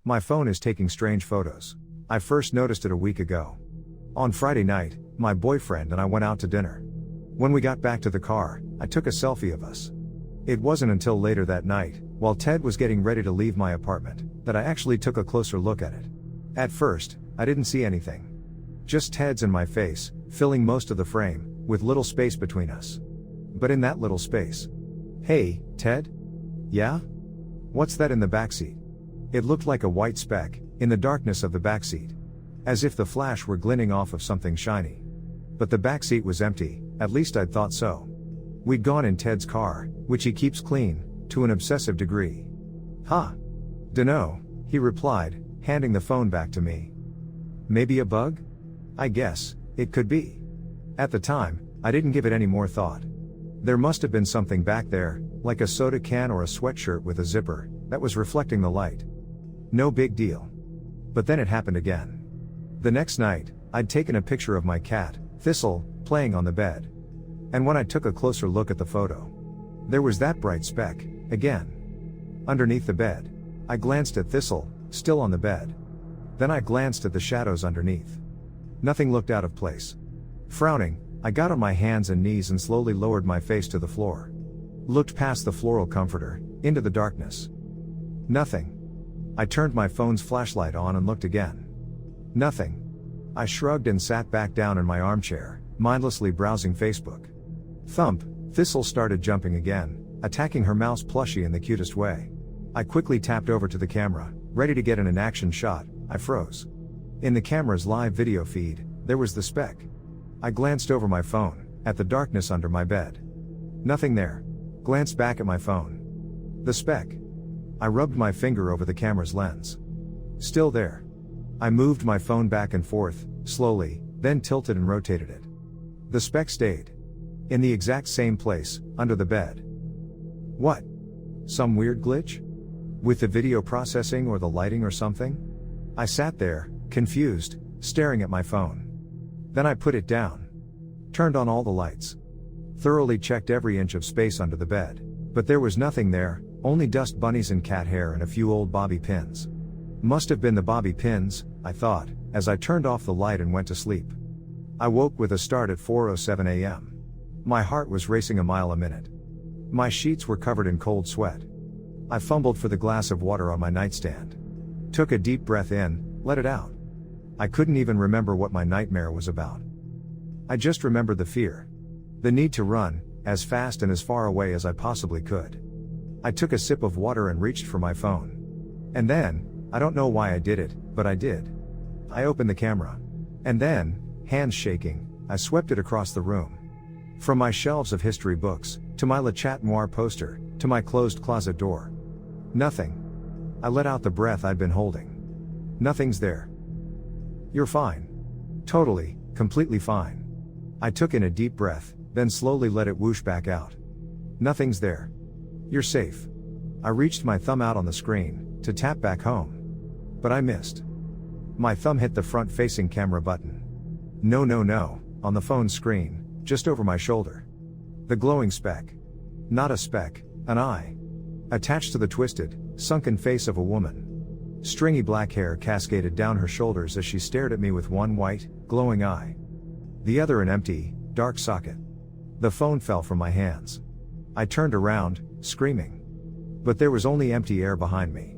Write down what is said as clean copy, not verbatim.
My phone is taking strange photos. I first noticed it a week ago. On Friday night, my boyfriend and I went out to dinner. When we got back to the car, I took a selfie of us. It wasn't until later that night, while Ted was getting ready to leave my apartment, that I actually took a closer look at it. At first, I didn't see anything. Just Ted's and my face, filling most of the frame, with little space between us. But in that little space. "Hey, Ted? Yeah? What's that in the backseat?" It looked like a white speck, in the darkness of the backseat. As if the flash were glinting off of something shiny. But the backseat was empty, at least I'd thought so. We'd gone in Ted's car, which he keeps clean, to an obsessive degree. "Huh? Dunno," he replied, handing the phone back to me. "Maybe a bug? I guess, it could be." At the time, I didn't give it any more thought. There must have been something back there, like a soda can or a sweatshirt with a zipper, that was reflecting the light. No big deal. But then it happened again. The next night, I'd taken a picture of my cat, Thistle, playing on the bed. And when I took a closer look at the photo, there was that bright speck, again. Underneath the bed. I glanced at Thistle, still on the bed. Then I glanced at the shadows underneath. Nothing looked out of place. Frowning, I got on my hands and knees and slowly lowered my face to the floor. Looked past the floral comforter, into the darkness. Nothing. I turned my phone's flashlight on and looked again. Nothing. I shrugged and sat back down in my armchair, mindlessly browsing Facebook. Thump, Thistle started jumping again, attacking her mouse plushie in the cutest way. I quickly tapped over to the camera, ready to get an action shot. I froze. In the camera's live video feed, there was the speck. I glanced over my phone, at the darkness under my bed. Nothing there. Glanced back at my phone. The speck. I rubbed my finger over the camera's lens. Still there. I moved my phone back and forth, slowly, then tilted and rotated it. The speck stayed. In the exact same place, under the bed. What? Some weird glitch? With the video processing or the lighting or something? I sat there, confused, staring at my phone. Then I put it down. Turned on all the lights. Thoroughly checked every inch of space under the bed. But there was nothing there, only dust bunnies and cat hair and a few old bobby pins. Must have been the bobby pins, I thought, as I turned off the light and went to sleep. I woke with a start at 4:07 a.m. My heart was racing a mile a minute. My sheets were covered in cold sweat. I fumbled for the glass of water on my nightstand. Took a deep breath in, let it out. I couldn't even remember what my nightmare was about. I just remembered the fear. The need to run, as fast and as far away as I possibly could. I took a sip of water and reached for my phone. And then, I don't know why I did it, but I did. I opened the camera. And then, hands shaking, I swept it across the room. From my shelves of history books, to my Le Chat Noir poster, to my closed closet door. Nothing. I let out the breath I'd been holding. Nothing's there. You're fine. Totally, completely fine. I took in a deep breath, then slowly let it whoosh back out. Nothing's there. You're safe. I reached my thumb out on the screen, to tap back home. But I missed. My thumb hit the front-facing camera button. No, on the phone screen, just over my shoulder. The glowing speck. Not a speck, an eye. Attached to the twisted, sunken face of a woman. Stringy black hair cascaded down her shoulders as she stared at me with one white, glowing eye. The other an empty, dark socket. The phone fell from my hands. I turned around, screaming. But there was only empty air behind me.